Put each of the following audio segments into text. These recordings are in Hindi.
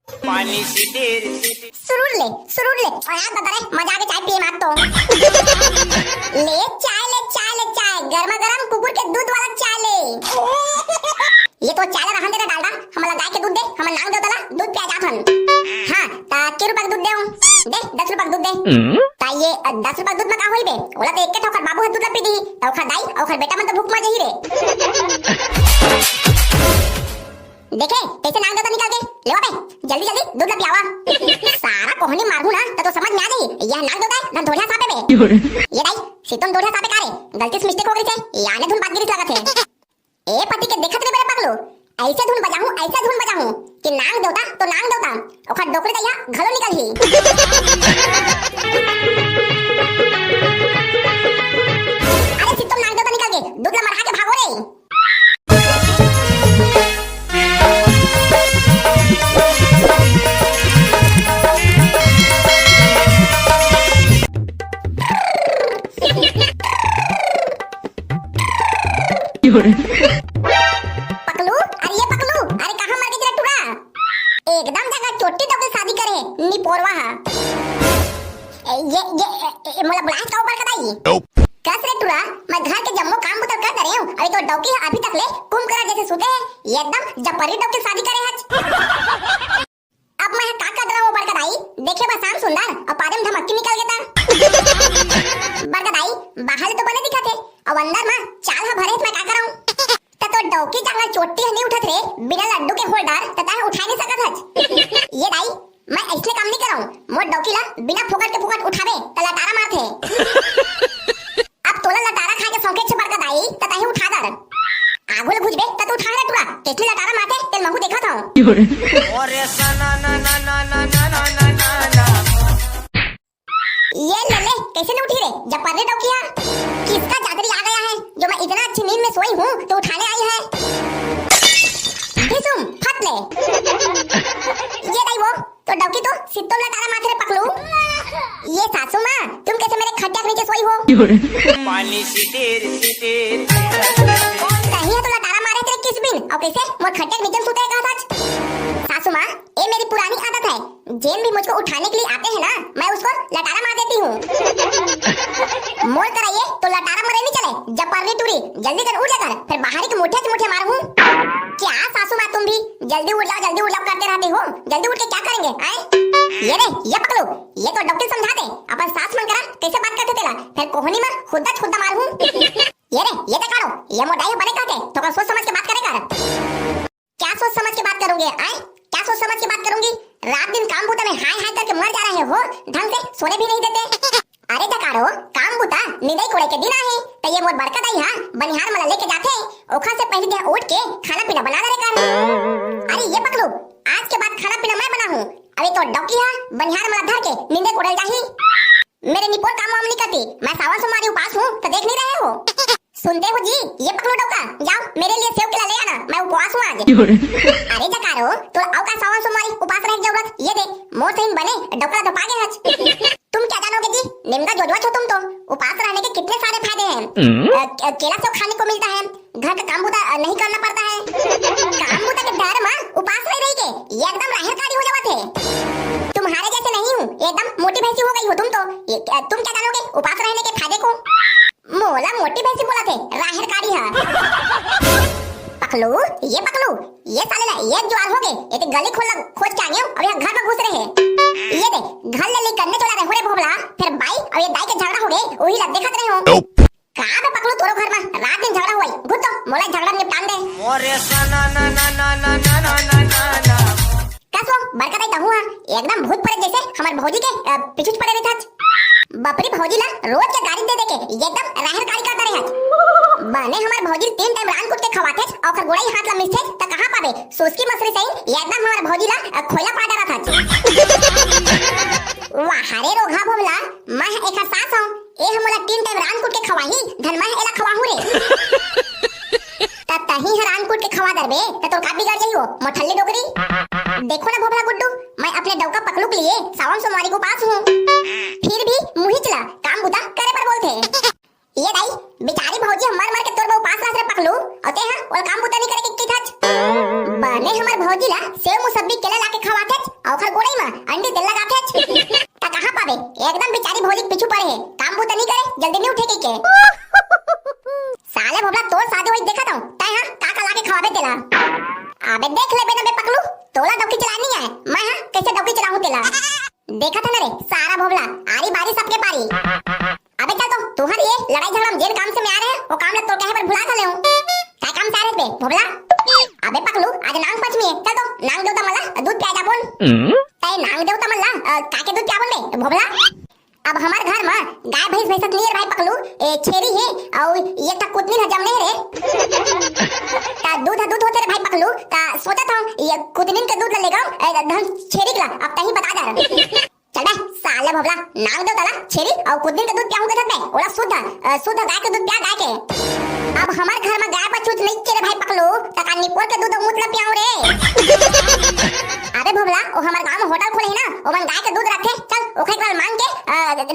पानी सुरुड़ ले और यार बता रहे मजा के चाय पिए मत तो ले चाय गर्मा गर्म कुकुर के दूध वाला चाय ले। ये तो चाय रहन दे डालडा हमला गाय के दूध दे हमन नांग दे तला दूध पिया जाथन। हां ता के रुपया दूध दे 10 रुपया दूध दे ता ये 10 रुपया दूध में का होई बे ओला तो एक के ठोकर बाबू दूध पी दी ता ओखर दाई ओखर बेटा मन तो भूख मर जही रे। देखे कैसे नांग देता निकाल के ले बे जल्दी दूध ला पियावा। सारा कोहनी मारू ना तो समझ में आ जाई यह नांग देता है ना ढोलिया सापे बे ये दाई सीतम ढोलिया सापे कारे गलती से मिस्टेक हो गई छे याने धुन बात गिरी लागत है। ए पति के देखत रे मेरे पगलो ऐसे धुन बजाऊं कि नांग देवता तो नांग देवता ओखर डोकरी दैया घलो निकल ही। अरे सीतम नांग देवता निकल के दूध ला मरहा के भागो रे। पकलू अरे कहां मर गई तेरा टुरा एकदम जगह छोटी तो के शादी करे नी पोरवा हा ये मोला बुलाए का ऊपर कदाई कस रे टुरा मैं घर के जम्मो काम बुतर कर रहे हूं अभी तो डौकी अभी तक ले कुम करा जैसे सुते है ये एकदम जपरी डौकी शादी करे हज। अब मैं का कर रहा हूं ऊपर कदाई देखे बस शाम सुंदर और पादम धमक्की निकल गया बरकदाई बाहर तो बने दिखा थे और अंदर में चाल हा भरे मैं का कराऊं तो डौकी जंगल चोटी नहीं उठत रे बिना लड्डू के होल्डर तता उठा नहीं सकत हज। ये दाई मैं ऐसे काम नहीं कराऊं मोर डौकी ला बिना फोकट के फोकट उठावे त लटारा मारथे। अब तोला लटारा खा के सौके छ बरका दाई तता ही उठा दर आगुल घुजबे त उठा ले टुरा केतली लटारा मारथे तेल महू देखत हूं और सना ना ना ना ना ना ना ना ना ये ले कैसे नहीं उठी रे जब परने डौकिया किसका चादरी आ गया है जो मैं इतना अच्छी नींद में सोई हूं तो उठाने आई है। घिसुम फट ले ये दाई वो तो डौकी तो सित्तों लटारा माथे रे पकलू। ये सासू मां तुम कैसे मेरे खटिया के नीचे सोई हो पानी सीतेर कहीं है तो लटारा मारे तेरे किस बिन और कैसे मोर खटिया के नीचे सोते कहां सच। सासू मां ये मेरी पुरानी आदत है जेन भी मुझको उठाने के लिए आते हैं ना मैं उसको लटारा मार देती हूँ। मोर कराइए तो लटारा मरे नहीं चले जब परनी टूरी जल्दी कर उठ जाकर फिर बाहरी के मुठ्ठे से मुठ्ठे मारूं। क्या सासू माँ तुम भी जल्दी उठ जाओ करते रहते हो जल्दी उठ के क्या करेंगे आए ये पकड़ो ये तो डॉक्टर समझा दे अपन सास मन करा कैसे बात करते तेला फिर कोहनी में खुदा मारूं। ये तो करो ये मोटाई बने कहते तो सोच समझ के बात करेगा क्या सोच समझ के बात करोगे आए क्या सोच समझ के बात करूंगी रात दिन काम बूता में हाय करके मर जा रहे हो ढंग से सोने भी नहीं देते। अरे जकारो काम बूता निदई कोड़े के दिन आए तो ये मोर बड़का दाई हां बनिहार मला लेके जाते ओखा से पहले दे उठ के खाना पीना बना रे कर। अरे ये पकड़ो आज के बाद खाना पीना मैं बना हूं अभी तो डौकी हां बनिहार मला धर के निंदे कोड़े जाही मेरे निपोर काम वाम नहीं करती मैं सावन सोमवारी उपास हूं तो देख नहीं रहे हो। सुनते हो जी ये पकड़ो डौका जाओ मेरे लिए सेव केला ले आना मैं उपवास हूं आज। अरे जकारो तो आओ का सावन सोमवारी उपास रह जरूरत ये दे मोर सही बने डौका तो पागे हज। तुम क्या जानोगे जी निम्दा जोजवा छो तुम तो उपास रहने के कितने सारे फायदे हैं। केला सब खाने को मिलता है घर का काम बूता नहीं करना पड़ता है काम बूता के डर में उपास रह रही के ये एकदम राहरकारी हो जावत है। तुम्हारे जैसे नहीं हूँ एकदम मोटी भैंसी हो गई हो तुम तो तुम क्या जानोगे उपास रहने के फायदे को मोला मोटी भैंसी बोला थे राहरकारी है। पकलू ये साले ये ज्वार हो गए ये तो गली खोज के आ गए और यहाँ घर में घुस रहे हैं। ये दे घर ले करने चला रहे हो रे भोबला फिर बाई और ये दाई के झगड़ा हो गए वही लग देखत रहे हो कहां पे पकलू तोरो घर में रात दिन झगड़ा हुई घुस तो मोला झगड़ा निपटान दे और सना ना ना ना ना ना ना ना कसो बरका दाई कहूं एकदम भूत पड़े जैसे हमार भौजी के पीछे पड़े रहत बपरी भौजी ला रोज के गाड़ी दे के एकदम राहरकारी करता रहे बने हमार भौजी 3 टाइम रान कुट के खवाते और ओकर गोड़ाई हाथ ला मिसथे त कहां पावे सोसकी मसरी सही एकदम हमार भौजी ला खोला पा डरा था। वाह रे रोघा भोला मैं एक सास हूं ए हमला 3 टाइम रान कुट के खवाही धन मैं एला खवाहू रे तही हरान कुट के खवा दरबे त तो का बिगड़ जाइयो मोठल्ली डोगरी। देखो ना भोपला गुड्डू मैं अपने डौका पकलू के लिए सावन सोमवारी को पास हूँ फिर भी मुही चला काम बुता करे पर बोलते ये दाई बेचारी भौजी मर के तोर बहु पास रास रे पकलू अते हां और काम बुता नहीं करे की थच बने हमर भौजी ला सेव मुसब्बी केला लाके खवाथे मैं हाँ कैसे डौकी चलाऊं तेला। देखा था ना रे सारा भोबला आरी बारी सबके पारी। अबे चल तो तुहर ये लड़ाई झगड़ा में जेन काम से मैं आ रहे हैं वो काम ले तो कहे पर भुला था ले हूं काय काम से आ रहे बे भोबला। अबे पकलू आज नांग पंचमी है चल तो नांग देवता मला दूध पिया जा बोल तय नांग देवता मला काके दूध पिया बोल बे भोबला। अब हमार घर में गाय भैंस भैंसक नहीं भाई पकलू ए छेरी है और ये तक कुतनी हजम नहीं रे ता दूध होते रे भाई पकलू ता सोचा था ये कुतनीन के दूध लेगा धन छेरी का अब तही बता जा चल बे साले भोबला नांग दो तला छेरी और कुतनीन के दूध पियाऊं के साथ में ओला शुद्ध गाय के दूध पिया गाय के। अब हमार घर में गाय बछूत नहीं के रे भाई पकलू ता निपोर के दूध मूत पियाऊं रे। अबे भोबला ओ हमार गांव में होटल खोले है ना ओ मन गाय के दूध रखे चल ओखे एक बार मांग के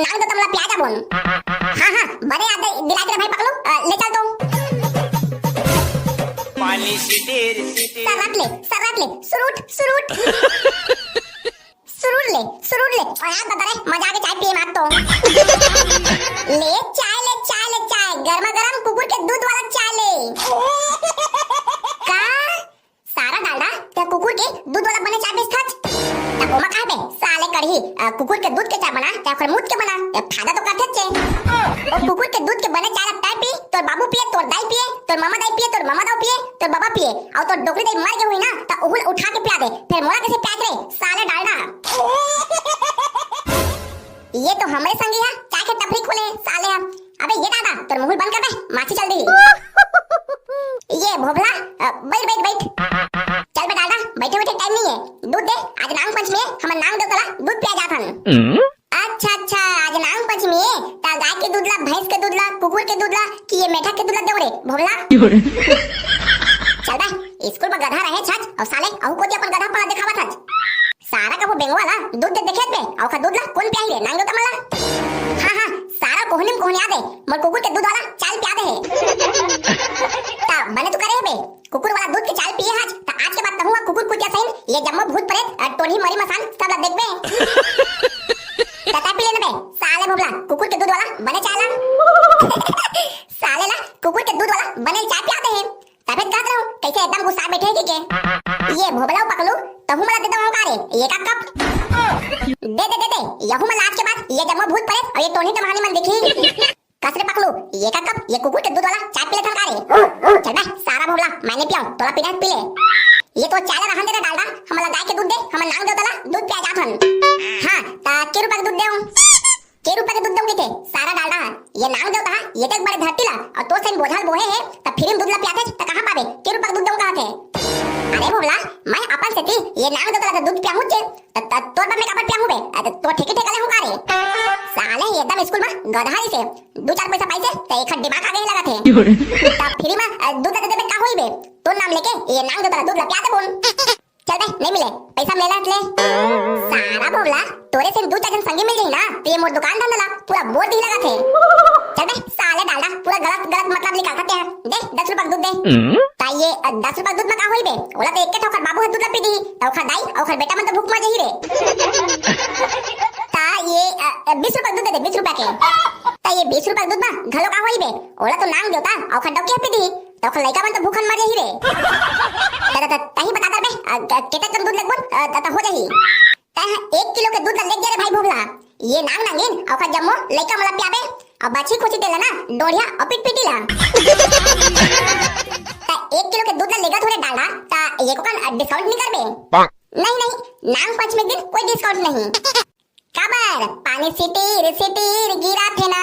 नांग दो तमला पिया जा बोल। हां बड़े याद दिला के भाई पकलू ले चल तो पानी सिटीर सरत ले सुरूट ले यार बता रे मजा के चाय पिए मत तो ले चाय गरमा गरम कुकुर के दूध वाला चाय ले का सारा डालडा ते कुकुर के दूध वाला बने चाय बेच खच तको मा खाबे साले कढ़ी कुकुर के दूध के चाय बना ते फिर मूत के बना ये फायदा तो करते छे। और कुकुर के दूध के बने चाय ताई पी तोर बाबू पिए तोर दाई पिए तोर मामा दाई पिए तोर मामा दाऊ पिए तोर बाबा पिए और तोर डोकरी दाई मर गई हुई ना त उहुल उठा के पिया दे फिर मोला कैसे पिया रे साले डालडा। ये तो हमारे संगी है चाय के टपरी खोले साले। अबे ये दादा तोर मुंह बंद कर बे माछी चल दी ये भोबला बैठ चल बे दादा बैठे टाइम नहीं है दूध दे आज नांग पंचमी है हम नांग दो तला दूध पिया जाथन। अच्छा आज नांग पंचमी है ता गाय के दूध ला भैंस के दूध ला कुकुर के दूध ला कि ये मेढक के दूध ला देव रे भोबला। चल बे स्कूल में गधा रहे छच और साले अहू को अपन गधा पड़ा दिखावा छच सारा का वो बेंगवा ला दूध दे देखे बे और का दूध ला कौन पियाई रे नांग दो तमला। हां सारा कोहनी में कोहनी आ दे मोर कुकुर के दूध वाला चाल पिया दे ता बने तू करे बे कुकुर वाला दूध के चाल पिए आज ता आज के बाद कहूंगा कुकुर कुटिया सहिन ये जम्मो भूत प्रेत टोनी मरी मसान सब ला देख बे तता पी लेने बे साले भोबला कुकुर के दूध वाला बने चाला साले ला कुकुर के दूध वाला बने चाय पिया दे तबे कहत रहूं कैसे एकदम गुस्सा बैठे के ये भोबला पकलू तहु मला दे दो रे ये का कप दे यहू मला आज के बाद ये जम्मो भूत प्रेत और ये टोनी तमानी मन देखी कसरे पकलू ये का कप ये कुकुर के दूध वाला चाय पी ले था रे चल बे सारा भोबला मैंने पियाऊं तोला पीना पी ले ये तो चाय रहन दे डालडा हमला गाय के दूध दे हम नांग दे तला दूध पिया जाथन। हां ता के रुपए के दूध देऊं के रुपए के दूध दूंगी थे सारा डालडा ये नांग देवता ये तक बड़े धरती ला और तो सेन बोझल बोहे है त फिर दूध ला पियाते त कहां पाबे के रुपए के दूध दूंगा थे। अरे भोबला मैं अपन से ये नांग देवता का दूध पियाऊं छे त तोर बा में कबर पियाऊं बे तो ठेके ले हूं का रे साले एकदम स्कूल में गधाई से 2-4 पैसा पाइसे त एक दिमाग आगे लगा थे त फ्री में दूध दे दे का होई बे तो नाम लेके ये नांग देवता दूध ला पिया दे बोल चल बे नहीं मिले पैसा मिला ले सारा भोबला तोरे से 2-4 संगी मिल गई ना तो ये मोर दुकान धंधा ला पूरा बोर दी लगा थे। चल बे साले डालडा पूरा गलत मतलब निकाल सकते हैं दे 10 रुपए दूध दे ता ये 10 रुपए दूध में का होई बे ओला तो एक के ठोकर बाबू है दूध ला पी दी तो खा दाई और खा बेटा मन तो भूख मर जही रे ता ये 20 रुपए दूध दे 20 रुपए के ता ये 20 रुपए दूध में घलो का होई बे ओला तो नांग देवता और खा डोके पी दी तो खा लइका मन तो भूखन मर जही रे तही बता दे बे केटा कम दूध लगबन त हो जही ता 1 किलो के दूध ले गया रे भाई भोबला ये नांग नांगिन और खा जम्मो लइका मला पियाबे और बाछी खुशी देला ना डोढ़िया अपिट पिटीला ता 1 किलो के दूध लेगा थोड़े डालडा ता ये को kan डिस्काउंट नहीं करबे नहीं नांग पंचमी दिन कोई डिस्काउंट नहीं खबर पानी सिटीर गिरा थे ना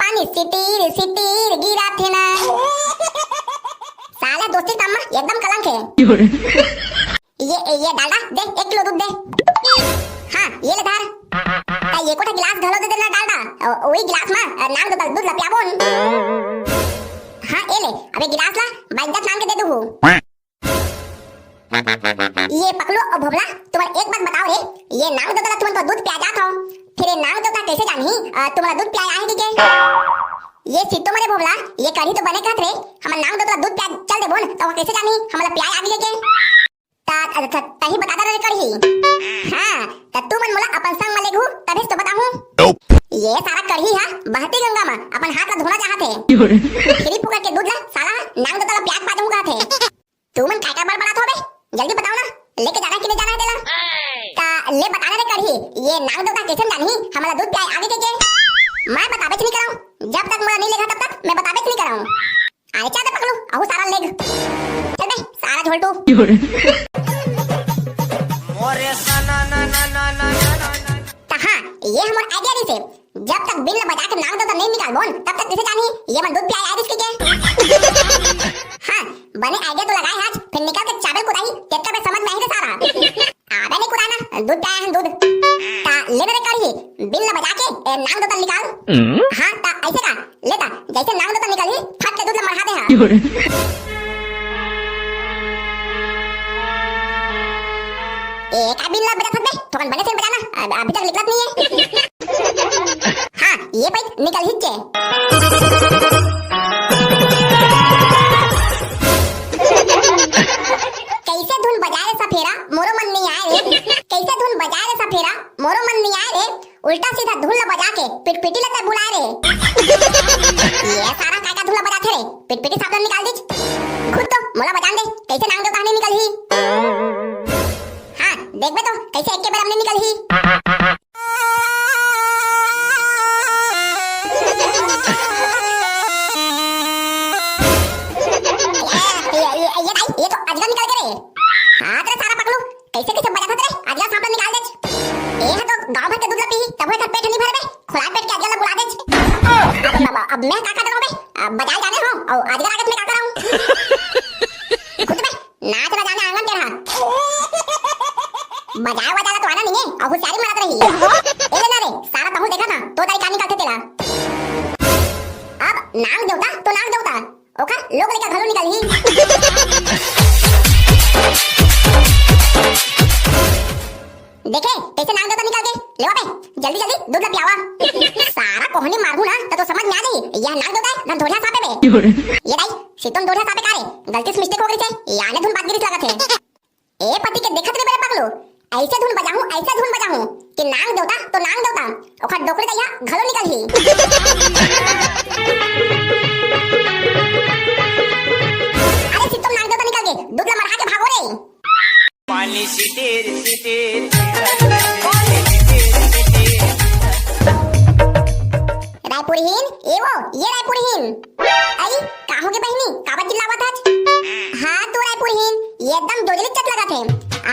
पानी सिटीर गिरा थे ना साला दोस्ती काम में एकदम कलंक है। ये डालडा दे 1 किलो दूध दे हां ये ले धार ता ये कोठा गिलास घलो दे देना डालडा वही गिलास में नांग दो दूध ला पियाबोन हां ए ले अबे गिलास ला बाइक नाम के दे दू ये पकलो और भोबला तुम्हारा एक बात बताओ रे ये नांग दो तुम तो दूध पिया जात हो फिर ये नांग दो कैसे जानी तुम्हारा दूध पिया आए के ये सिट्टो मरे भोबला ये कढ़ी तो बने कहत रे हम नांग दो दूध पिया चल दे बोल तो कैसे जानी हमरा पिया आगे के ता तही बता दे रे कढ़ी हां त तू मन मोला अपन संग मले घू तबे तो बताऊं ये सारा कढ़ी है बहती गंगा में अपन हाथ ला धोना चाहत है फिर पुका के दूध ला साला नांग दो प्याज पा दूंगा थे तू मन काय काय बड़बड़ा थो बे जल्दी बताओ ना लेके जाना कि नहीं जाना है तेला ले बताना रे करही ये नाग देवता कैसे जानी हमारा दूध पियाए आगे के मैं बताबे नहीं कराऊं जब तक मोला नहीं लेगा तब तक मैं बताबे नहीं कराऊं अरे चादर पकड़ू अहू सारा लेग चल बे सारा झोलटू मोरे सना ना ना ना ना ना ना कहां ये हमर आइडिया दी से जब तक बिल बजा के नाग देवता नहीं निकाल बोन तब तक कैसे जानी ये मन दूध पियाए आगे के हां बने आइडिया तो लगाए आज फिर निकाल के चावल कुदाई तेरे पे समझ में आई रे सारा आबे नहीं कुदाना दूध पियाए हम दूध ता ले रे करही बिल बजा के नाग देवता निकाल हां ता ऐसे का लेता जैसे नाग देवता निकाली फट के दूध ले मरहा दे हां एक बिल ला बजा सकते थोड़न बने से बजाना अभी तक निकलत नहीं है हां ये भाई निकल हिच्चे कैसे धुन बजाए सफेरा मोरो मन नहीं आए रे कैसे धुन बजाए सफेरा मोरो मन नहीं आए रे उल्टा सीधा धुन ला बजा के पिटपिटी लते बुलाए रे ये सारा काका धुन ला बजाते रे पिटपिटी साबन निकाल दीज खुद तो मोला बजान दे कैसे नांग दो कहानी निकल ही हां देख बे तो कैसे एक के बार हमने निकल ही ये तो अजगर निकल गए हां तेरे सारा पकड़ू कैसे कैसे बजा था तेरे अजगर साबन निकाल दे ए है तो गांव भर के दूध ला पी तब है पेट नहीं भरे बे खुला पेट के अजगर ला बुला दे अब मैं का करूं बे बजाए जाने हो और अजगर आगे में का कराऊं खुद बे नाच ना जाने आंगन तेरा बजाए बजाला तो आना नहीं है और होशियारी मारत रही ए ना रे सारा तहु देखा ना तो तारी कहानी करते तेरा अब नाग देवता तो नाग देवता ओखर लोग लेकर घरों निकल ही देखे कैसे नाग देवता निकल के ले बे जल्दी जल्दी दूध ला पियावा सारा कोहनी मारू ना तो समझ में आ गई यह नाग देवता है ना ढोलिया सापे बे ये दाई सितोन ढोलिया सापे कारे गलती से मिस्टेक हो गई है याने धुन बात गिरी लगत है ए पति के देखत रे मेरे पगलो ऐसे धुन बजाऊं कि नाग देवता तो नाग देवता ओखर डोकरी दैया घरों निकल ही अरे सितोन नाग देवता निकल के दूध ला मरहा के भागो रे पानी सिटेर सिटेर रायपुरहीन ये रायपुरहीन आई काहोगे बहनी काबा चिल्लावत आज हां तू रायपुरहीन ये एकदम जोजली चट लगा थे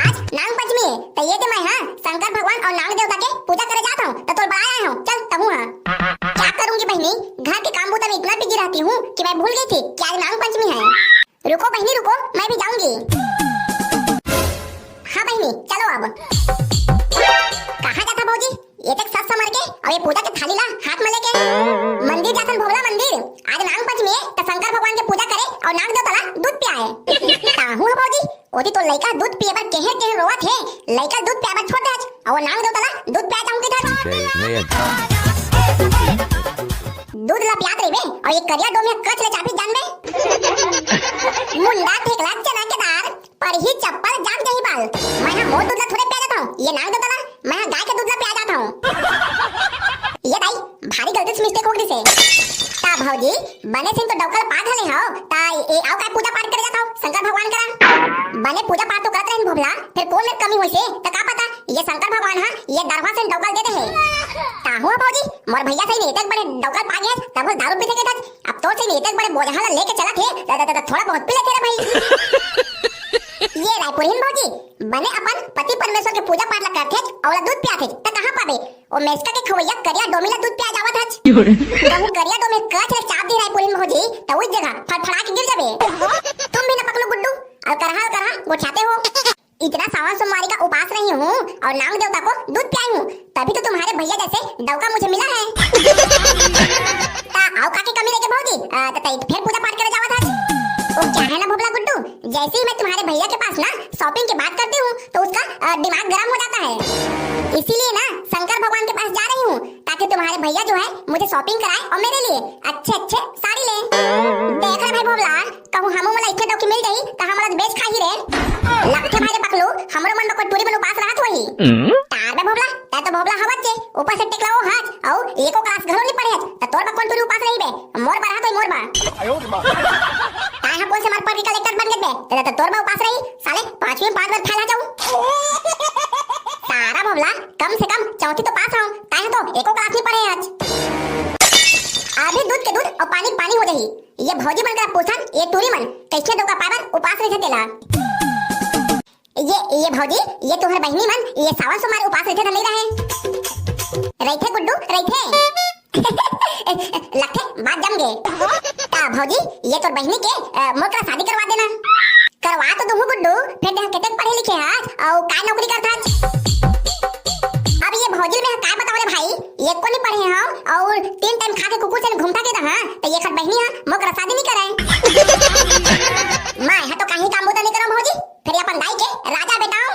आज नाग पंचमी है तो ये दे मैं हां शंकर भगवान और नाग देवता के पूजा करे जाता हूं तो तोर बड़ा आया हूं चल तहु हां क्या करूंगी बहनी घर के काम बूता में इतना बिजी रहती हूं कि मैं भूल गई थी कि आज नाग पंचमी है रुको बहनी रुको मैं भी जाऊंगी हां बहनी चलो अब कहां जाता भौजी ये तक सस समर के और ये पूजा के थाली ला हाथ में लेके मंदिर जातन भोगला मंदिर आज नाग पंचमी है तो शंकर भगवान के पूजा करे और नाग देवता ला दूध पियाए काहू है भौजी ओदी तो लइका दूध पिए पर केहे रोवत है लइका दूध पिए पर छोड़ दे आज और नाग देवता ला दूध पिया जाऊं किधर दूध ला पियात रही बे और ये करिया डोमिया कच ले चापी जान बे मुंडा ठेकला चना के दार पर ही चप्पल जाग जाही बाल मैं मोर दूध ला थोड़े पिया जाता हूं ये नाग देवता ला मैं गाय का दूध ला पिया जाता हूं ये दाई भारी गलती से मिस्टेक हो गई से ता भौजी बने सिंह तो डौकल पाठ हले हो ता ए आउ काय पूजा पाठ करे जाता हूं शंकर भगवान करा बने पूजा पाठ तो करत रहन भोभला फिर कौन में कमी होई से त का पता ये शंकर भगवान हां ये दरवा से डौकल दे दे है ता हुआ भौजी मोर भैया से नहीं तक बड़े डौकल पा गए तब दारू पीते के तक अब तो से नहीं तक बड़े बोझा लेके चला थे थोड़ा बहुत पी ले तेरा भाई ये रायपुरहीन भौजी बने अपन पति परमेश्वर के पूजा पाठ ला करथे और दूध पियाथे त कहां पाबे ओ मेसका के खवैया करिया डोमिला दूध पिया जावत हज कहूं करिया डोमे कच ले चाप दी रायपुरहीन भौजी त उस जगह फड़फड़ा के गिर जाबे तुम भी न पकलो गुड्डू और करहा गोछाते हो इतना सावन सोमवारी का उपास रही हूँ और नाग देवता को दूध पिलाई हूँ तभी तो तुम्हारे भैया जैसे डौका मुझे मिला है आओ काके कमी लेके भौजी फिर पूजा पाठ करे जावत हज ओ क्या है ना भोबला गुड्डू जैसे ही मैं तुम्हारे भैया के पास ना शॉपिंग की बात करती हूँ तो उसका दिमाग गर्म हो जाता है इसीलिए ना शंकर भगवान के पास जा रही हूँ ताकि तुम्हारे भैया जो है मुझे शॉपिंग कराए और मेरे लिए अच्छे अच्छे साड़ी ले देख रहे भाई भोबला कहूँ हमो मला इतने डौकी मिल गई तो हमरा बेच खा ही रे लगते भाई पकलो हमरो मन में कोई पूरी बनो पास रहत होई तार बे भोबला ता तो भोबला हवत छे ऊपर से टिकलाओ हाथ औ एको क्लास घरो नहीं पड़े त तोर बा कोन पूरी उपास रही बे मोर बा रहत होई मोर बा आयो रे मां ता कौन से मार पर कलेक्टर बन गए बे तो तोर बा उपास रही साले 5वीं 5 बार फैला जाऊं सारा भोला, कम से कम चौथी तो पास हूं, काहे तो एको क्लास नहीं पढ़े आज। आधे दूध के दूध और पानी पानी हो जाही। ये भौजी बनकर पूछन, ये टूरी मन कैसे दोगा पावन उपास रहे तेला। ये भौजी, ये तोहर बहनी मन ये सावन सोमवार उपास रहे धले रहे गुड्डू रहे लगथे बात जम गे। ता भौजी, ये तोर बहनी के मोकरा शादी करवा देना। करवा तो दूं गुड्डू, फिर देह केतक पढ़े लिखे हाथ और का नौकरी करता। अब ये भौजी में का बताओ रे भाई, ये को नहीं पढ़े हम और 3 टाइम खा के कुकुर से घूमता के हां, तो ये खट बहनी हां मोकरा शादी नहीं कराए। मैं हा तो कहीं काम बोता नहीं करो भौजी, फिर अपन दाई के राजा बेटाओ।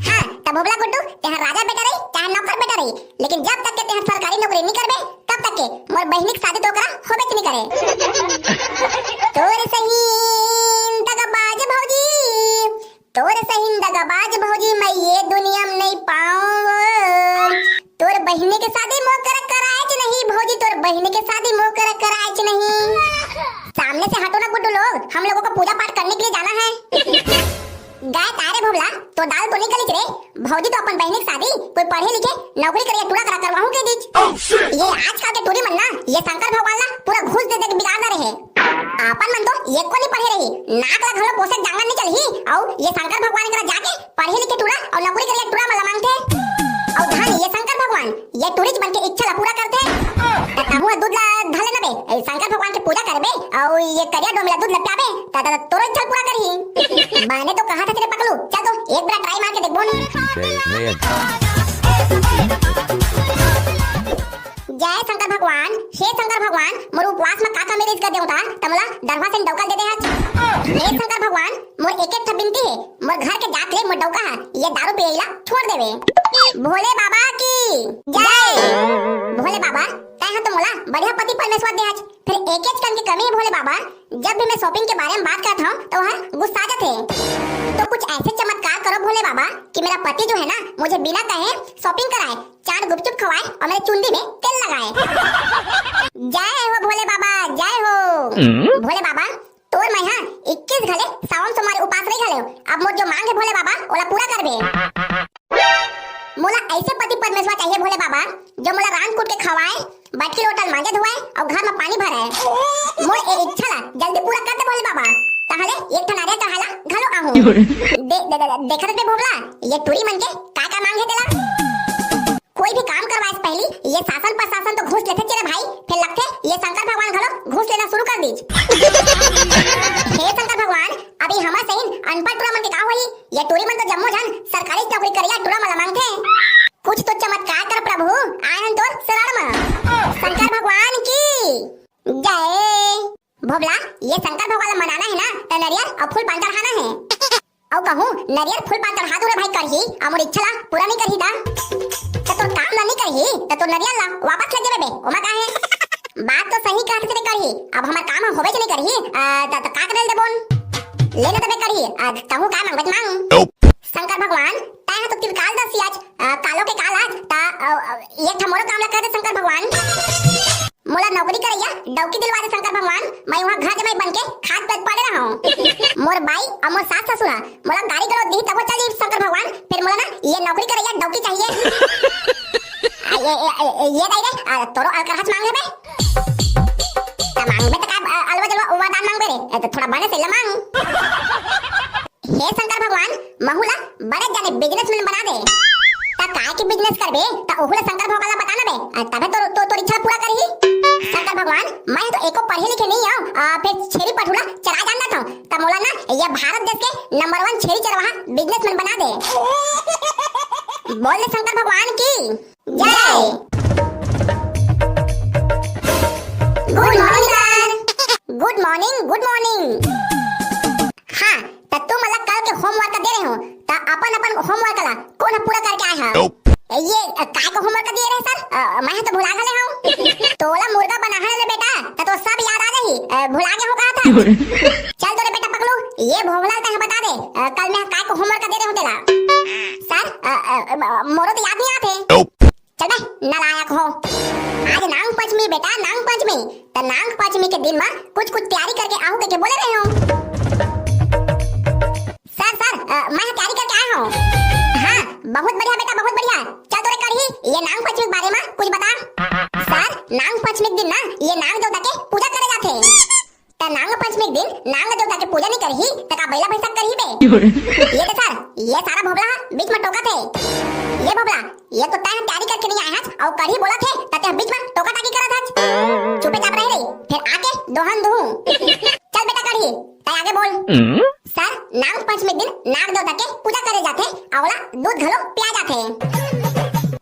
हां तब भोबला गुड्डू, तेरा राजा बेटा रही चाहे नौकर बेटा रही, लेकिन जब तक के तेरा सरकारी नौकरी नहीं करबे तब तक के मोर बहनी की शादी तो करा होबे नहीं करे। तोर सही दगाबाज भौजी, तोर सही दगाबाज भौजी, मैं ये दुनिया में नहीं पाऊं। तोर बहनी के शादी मोकर कराए च नहीं भौजी, तोर बहनी के शादी मोकर कराए च नहीं। सामने से हटो ना गुड्डू लोग, हम लोगों को पूजा पाठ करने के लिए जाना है। गाय तारे भोला, तो दाल तो निकली रे भौजी, तो अपन बहनी की शादी कोई पढ़े लिखे नौकरी करे टूड़ा करा करवाऊं के बीच। ये आजकल के टूरी मन ना, ये शंकर भगवान ना पूरा घूस दे दे के बिगाड़ रहे। अपन मन तो ये को नहीं पढ़े रही, नाक ला घलो पोसे जांगन नहीं चलही, और ये शंकर भगवान करा जाके पढ़े लिखे टूड़ा और नौकरी करे टूड़ा मला मांगथे। और धन ये शंकर भगवान ये टूरिस्ट बन के इच्छा ला पूरा करथे। तहु दूध ला धले न बे, शंकर भगवान के पूजा करबे और ये करिया डोमिला दूध लपियाबे त तोरो इच्छा पूरा करही। मैंने तो कहा था तेरे पकलू, चल तो एक बार ट्राई मार के देख बोल। जय शंकर भगवान, हे शंकर भगवान, मोर उपवास में काका मेरे इसका देवता तमला दरवा से डौका दे दे हाथ। हे शंकर भगवान, मोर एक-एक बिनती है, मोर घर के जात ले मोर डौका है ये दारू पियला छोड़ देवे। भोले बाबा की जय। भोले बाबा तय तो मोला बढ़िया पति परमेश्वर दे आज, फिर एक-एक कन की कमी है भोले बाबा। जब भी मैं शॉपिंग के बारे में बात करता हूं तो हर गुस्सा आ जाते हैं, तो कुछ ऐसे चमत्कार करो भोले बाबा कि मेरा पति जो है ना मुझे बिना कहे शॉपिंग कराए, 4 गुपचुप खवाए और मेरे चुंडी में तेल लगाए। जय हो भोले बाबा, जय हो। भोले बाबा तोर मैं हां 21 घले सावन सोमवार उपास नहीं घले, अब मोर जो मांग है भोले बाबा ओला पूरा करबे। मोला ऐसे पति परमेश्वर चाहिए भोले बाबा जो मोला रान कूट के खवाए, बाटी लोटल मांजे धोए और घर में पानी भराए। मोर ए इच्छा ला जल्दी पूरा कर दे भोले बाबा, ताहले एक ठनारे चढ़ाला घलो आहू। देखत बे भोगला, ये टूरी मन के का मांग है तेला। कोई भी काम करवाए से पहले ये शासन प्रशासन तो घूस लेते चले भाई, फिर लगते ये शंकर भगवान घलो घूस लेना शुरू कर दीज। हे शंकर भगवान, अभी हमार सही अनपढ़ टूरा मन के का होई, ये टूरी मन तो जम्मो जन सरकारी नौकरी करिया टूरा मला मांगथे। कुछ तो चमत्कार कर प्रभु, आयन तो शरण में। शंकर भगवान की जय। भोबला ये शंकर भगवान मनाना है ना तो नरियल और फूल पान चढ़ाना है। और कहूं नरियल फूल पान चढ़ा दो रे भाई करही, हमर इच्छा ला पूरा नहीं करही ता तो तोर काम ला नहीं करही तो तोर नरियल ला वापस ले जेबे बे ओमा का है। बात तो सही कहत रे करही, अब हमर काम होबे च नहीं करही त का करल देबोन लेना तबे करही। कहूं का मांगत मांग। शंकर भगवान तय तो तिरकाल दसी आज कालो के काल आज ता ये ठमोरो काम ला कर दे शंकर भगवान। मोला नौकरी करैया डौकी दिलवा दे शंकर भगवान, मैं वहां घर जमाई बनके खाद पेट पड़े रहा हूं। मोर बाई और मोर सास ससुर मोला गाड़ी गलो दी तब चल शंकर भगवान, फिर मोला ना ये नौकरी करैया डौकी चाहिए। ये दई रे तोरो अलकरहस मांगे बे ता मांगबे त का अलवा जलवा वादान मांगबे रे तो थोड़ा बने से मांग। हे शंकर भगवान, महुला बड़े जाने बिजनेसमैन बना दे ता काय के बिजनेस करबे ता ओहुला शंकर भगवान ला बताना बे तबे तो इच्छा पूरा करही। शंकर भगवान मैं तो एको पढ़े लिखे नहीं हूं, फिर छेरी पठुला चरा जानता था ता मोला ना ये भारत देश के नंबर 1 छेरी चरवाहा बिजनेसमैन बना दे। बोल दे शंकर भगवान की जय। Good morning sir. Good morning good morning. हां त तू मला कल के होमवर्क दे रहे हो ता अपन होमवर्क ला कौन पूरा करके आए हो। ये काय को होमवर्क दिए रहे सर, मैं तो भुला गए हूं। तोला मुर्गा बना है ले बेटा तो सब याद आ गई, भुला गए हो कहा था। चल तो रे बेटा पकड़ो ये भोगला तय बता दे कल मैं काय को होमवर्क दे रहे हो तेला। सर मोरो तो याद नहीं आते। चल बे नालायक हो, आज नाग पंचमी बेटा नाग पंचमी, तो नाग पंचमी के दिन में कुछ तैयारी करके आहू के बोले रहे हो। सर मैं तैयारी करके आया हूं। हाँ बहुत बढ़िया बेटा बहुत बढ़िया, बेटा चल तोरे कढ़ी ये नाग पंचमी के बारे में कुछ बता। सर नाग पंचमी के दिन ना ये नाग देवता के पूजा करे जाथे। त नाग पंचमी के दिन नाग देवता के पूजा नहीं करही त का बैला भैंसा करही बे। ये तो सर ये सारा भोबला बीच में टोका थे। ये भोबला ये तो तय तैयारी करके नहीं आया है और कढ़ी बोला थे त बीच में टोका टाकी करत है। चुपे चाप रह रही फिर आके दोहन दूं। चल बेटा कढ़ी तय आगे बोल। सर नाग पंचमी दिन नाग देवता के पूजा करे जाथे औला दूध घलो पिया जाथे।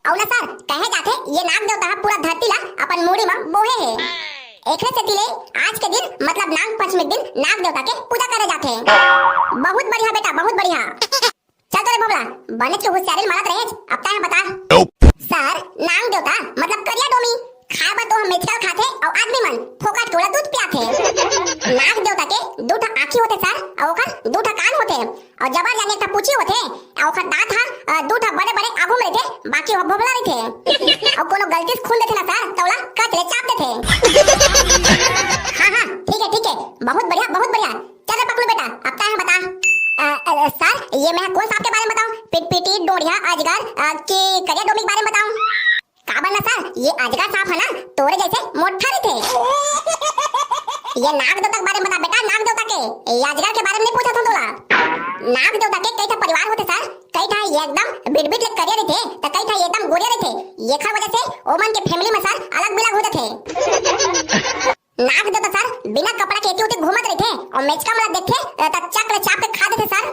और ना सर कहे जाथे ये नाग देवता पूरा धरती ला अपन मूड़ी में बोहे है। एकरे से तिले आज के दिन मतलब नाग पंचमी दिन नाग देवता के पूजा करे जाथे। बहुत बढ़िया बेटा बहुत बढ़िया। चल तोरे बोबला बने के होशियारी मारत रहे अब तय बता। सर नाग देवता मतलब करिया डोमी खाबा तो हम मेचकल खाथे और आदमी मन फोकट टोला दूध पियाथे। नाग देवता के दूठा आँखी होते सर और ओकर दूठा कान होते और जबर जाने एकटा पूछी होते और ओकर दांत हा दूठा बड़े बड़े आगू में रहते बाकी वो भोबला रहते और कोनो गलती से खून देथे ना सर तौला कट ले चाप देथे। हां ठीक है बहुत बढ़िया। चल पकड़ो बेटा अब तय बता। सर ये मैं कौन सांप के बारे में बताऊं पिटपिटी डोरिया अजगर कि करिया डोमी के बारे में बताऊं। काबर ना सर ये अजगर सांप है ना तोरे जैसे मोटा थे। ये नाग देवता के बारे में बता बेटा नाग देवता के ये अजगर के बारे में नहीं पूछा था तोला। नाग देवता के कई ठा परिवार होते सर कई ठा ये एकदम बिट ले करिया रहते त कई ठा एकदम गोरिया रहते। ये खा वजह से ओमन के फैमिली में सर अलग बिलग हो जाते। नाग देवता सर बिना कपड़ा के एती उती घूमत रहते और मेचका मला देखे त चक्र चाप के खा देते सर।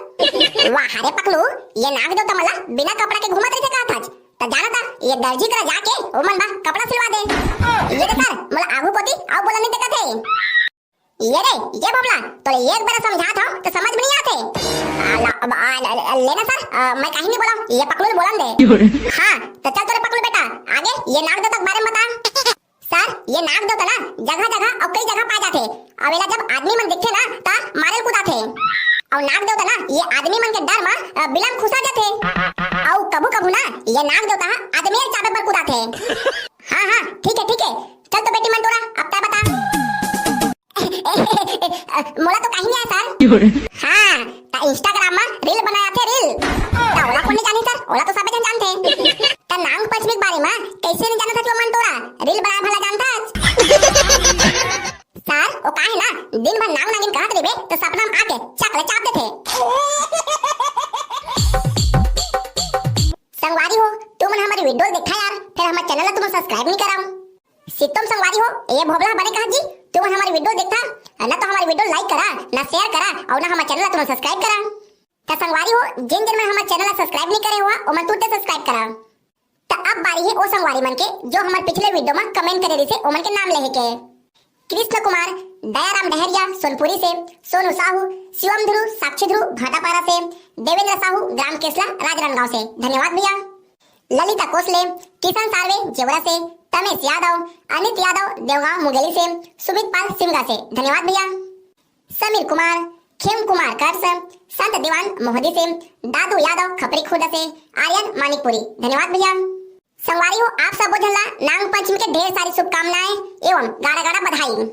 वाह रे पकलू ये नाग देवता मला बिना कपड़ा के घूमत रहते का था त जाना था ये दर्जी करा जाके ओमन बा कपड़ा सिलवा दे। ये तो सर मला आगू कोती आउ बोला नहीं देखत है। ये रे ये बोबला तो एक बार समझा था तो समझ में नहीं आते। लेना सर मैं कहीं नहीं बोला ये पकलू बोलन दे। हां तो चल तोरे पकलू बेटा आगे ये नाग देवता के बारे में बता। सर ये नाग देवता ना जगह और कई जगह पाए जाते। अवेला जब आदमी मन दिखे ना ता मारे कूदाथे और नाग देवता ना ये आदमी मन के डर में बिलम खुसा जाते और कभू ना ये नाग देवता आदमी के चाबे पर कूदाथे। हां ठीक है चल तो बेटी मन तोरा अब तय बता। मोला तो कहीं नहीं आया सर। हां ता इंस्टाग्राम में रील बनाया थे रील ता ओला कोनी जानी सर ओला तो सबे जानते ता नाग पंचमी के बारे में कैसे नहीं जाना था जो मन तोरा रील बना भला जानता। सर ओ काहे ना दिन भर नाग नागिन कहत रहिबे तो सपना में आके चकले चाप देथे। संगवारी हो तुम हमारी वीडियो देखा यार फिर हमारे चैनल ला तुम सब्सक्राइब नहीं कराओ। सितम संगवारी हो ये भोबला बने कहा जी तुम हमारी वीडियो देखता ना तो हमारी वीडियो लाइक करा ना शेयर करा और ना हमारे चैनल ला तुम सब्सक्राइब करा। ता संगवारी हो जिन में हमारे चैनल ला सब्सक्राइब नहीं करे हुआ ओ मन तुरंत सब्सक्राइब करा। ता अब बारी है ओ संगवारी मन के जो हमारे पिछले वीडियो में कमेंट करे रही ओ मन के नाम लेहे के कृष्ण कुमार दयाराम डहरिया सोनपुरी से, सोनू साहू, शिवम ध्रुव, साक्षी ध्रुव भाटापारा से, देवेंद्र साहू ग्राम केसला राजनांदगांव से धन्यवाद भैया। ललिता कोसले, किशन सार्वे जेवरा से, तमेश यादव, अनित यादव देवगांव मुगेली से, सुमित पाल सिमगा से धन्यवाद भैया। समीर कुमार, खेम कुमार कर्स, संत दीवान मोहदी से, दादू यादव खपरी खुर्द से, आर्यन मानिकपुरी धन्यवाद भैया। संगवारी हो आप सब झल्ला नाग पंचमी के ढेर सारी शुभकामनाएं एवं गाड़ा गाड़ा बधाई।